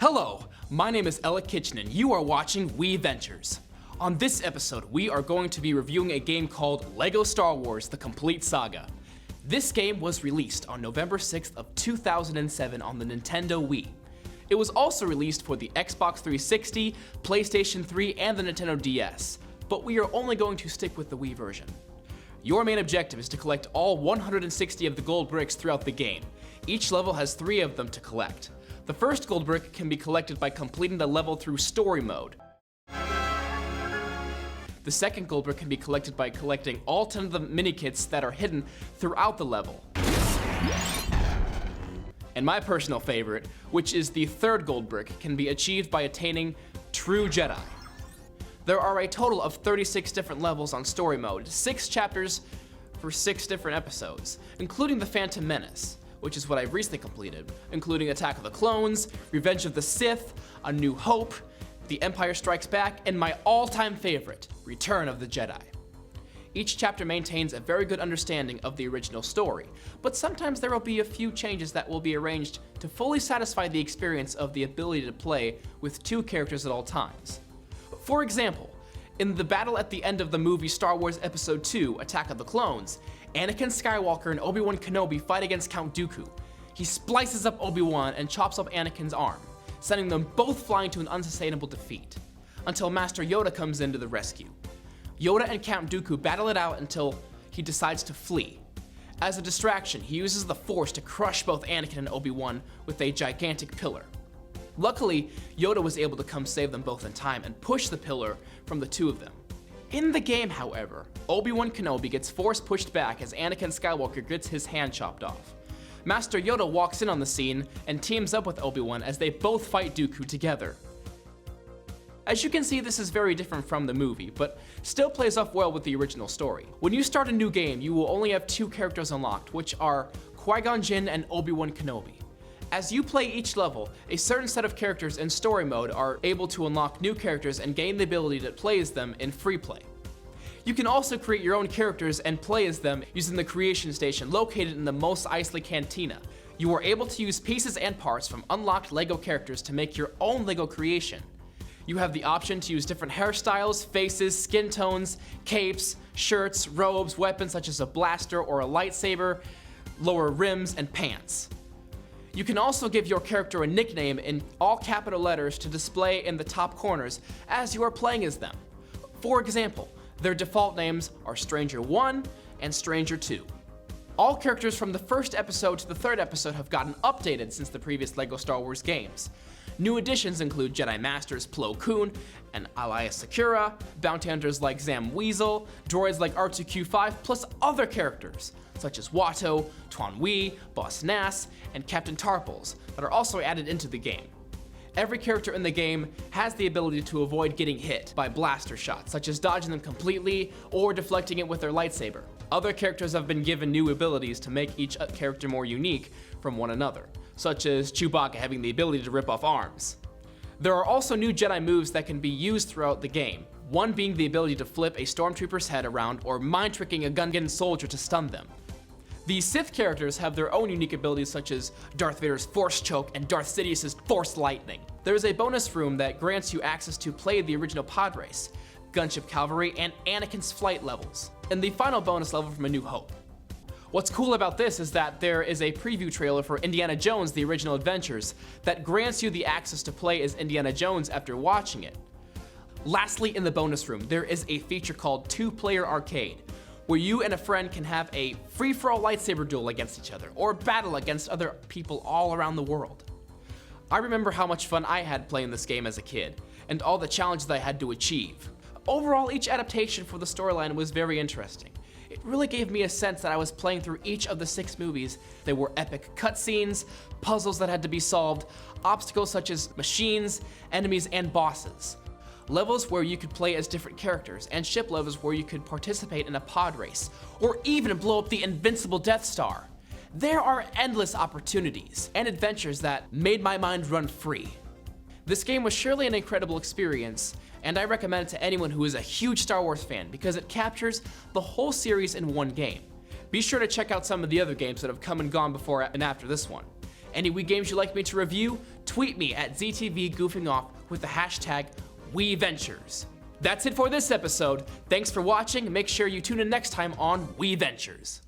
Hello, my name is Ella Kitchen and you are watching WiiVentures. On this episode, we are going to be reviewing a game called LEGO Star Wars: The Complete Saga. This game was released on November 6th of 2007 on the Nintendo Wii. It was also released for the Xbox 360, PlayStation 3, and the Nintendo DS, but we are only going to stick with the Wii version. Your main objective is to collect all 160 of the gold bricks throughout the game. Each level has 3 of them to collect. The first gold brick can be collected by completing the level through story mode. The second gold brick can be collected by collecting all 10 of the mini-kits that are hidden throughout the level. And my personal favorite, which is the third gold brick, can be achieved by attaining True Jedi. There are a total of 36 different levels on story mode, 6 chapters for 6 different episodes, including the Phantom Menace, which is what I've recently completed, including Attack of the Clones, Revenge of the Sith, A New Hope, The Empire Strikes Back, and my all-time favorite, Return of the Jedi. Each chapter maintains a very good understanding of the original story, but sometimes there will be a few changes that will be arranged to fully satisfy the experience of the ability to play with 2 characters at all times. For example, in the battle at the end of the movie Star Wars Episode 2, Attack of the Clones, Anakin Skywalker and Obi-Wan Kenobi fight against Count Dooku. He splices up Obi-Wan and chops up Anakin's arm, sending them both flying to an unsustainable defeat, until Master Yoda comes in to the rescue. Yoda and Count Dooku battle it out until he decides to flee. As a distraction, he uses the Force to crush both Anakin and Obi-Wan with a gigantic pillar. Luckily, Yoda was able to come save them both in time and push the pillar from the 2 of them. In the game, however, Obi-Wan Kenobi gets Force pushed back as Anakin Skywalker gets his hand chopped off. Master Yoda walks in on the scene and teams up with Obi-Wan as they both fight Dooku together. As you can see, this is very different from the movie, but still plays off well with the original story. When you start a new game, you will only have 2 characters unlocked, which are Qui-Gon Jinn and Obi-Wan Kenobi. As you play each level, a certain set of characters in story mode are able to unlock new characters and gain the ability to play as them in free play. You can also create your own characters and play as them using the creation station located in the Mos Eisley Cantina. You are able to use pieces and parts from unlocked LEGO characters to make your own LEGO creation. You have the option to use different hairstyles, faces, skin tones, capes, shirts, robes, weapons such as a blaster or a lightsaber, lower rims, and pants. You can also give your character a nickname in all capital letters to display in the top corners as you are playing as them. For example, their default names are Stranger 1 and Stranger 2. All characters from the first episode to the 3rd episode have gotten updated since the previous LEGO Star Wars games. New additions include Jedi Masters Plo Koon and Alaya Sakura, bounty hunters like Zam Weasel, droids like R2-Q5, plus other characters such as Watto, Tuan Wee, Boss Nass, and Captain Tarpals that are also added into the game. Every character in the game has the ability to avoid getting hit by blaster shots, such as dodging them completely or deflecting it with their lightsaber. Other characters have been given new abilities to make each character more unique from one another, such as Chewbacca having the ability to rip off arms. There are also new Jedi moves that can be used throughout the game, one being the ability to flip a stormtrooper's head around or mind-tricking a Gungan soldier to stun them. The Sith characters have their own unique abilities such as Darth Vader's Force Choke and Darth Sidious's Force Lightning. There is a bonus room that grants you access to play the original pod race, Gunship Cavalry, and Anakin's flight levels, and the final bonus level from A New Hope. What's cool about this is that there is a preview trailer for Indiana Jones: The Original Adventures that grants you the access to play as Indiana Jones after watching it. Lastly, in the bonus room, there is a feature called 2-Player Arcade, where you and a friend can have a free-for-all lightsaber duel against each other, or battle against other people all around the world. I remember how much fun I had playing this game as a kid, and all the challenges I had to achieve. Overall, each adaptation for the storyline was very interesting. It really gave me a sense that I was playing through each of the 6 movies. There were epic cutscenes, puzzles that had to be solved, obstacles such as machines, enemies, and bosses. Levels where you could play as different characters, and ship levels where you could participate in a pod race, or even blow up the invincible Death Star. There are endless opportunities and adventures that made my mind run free. This game was surely an incredible experience, and I recommend it to anyone who is a huge Star Wars fan because it captures the whole series in one game. Be sure to check out some of the other games that have come and gone before and after this one. Any Wii games you'd like me to review? tweet me at ZTV Goofing Off with the hashtag WiiVentures. That's it for this episode. Thanks for watching. Make sure you tune in next time on WiiVentures.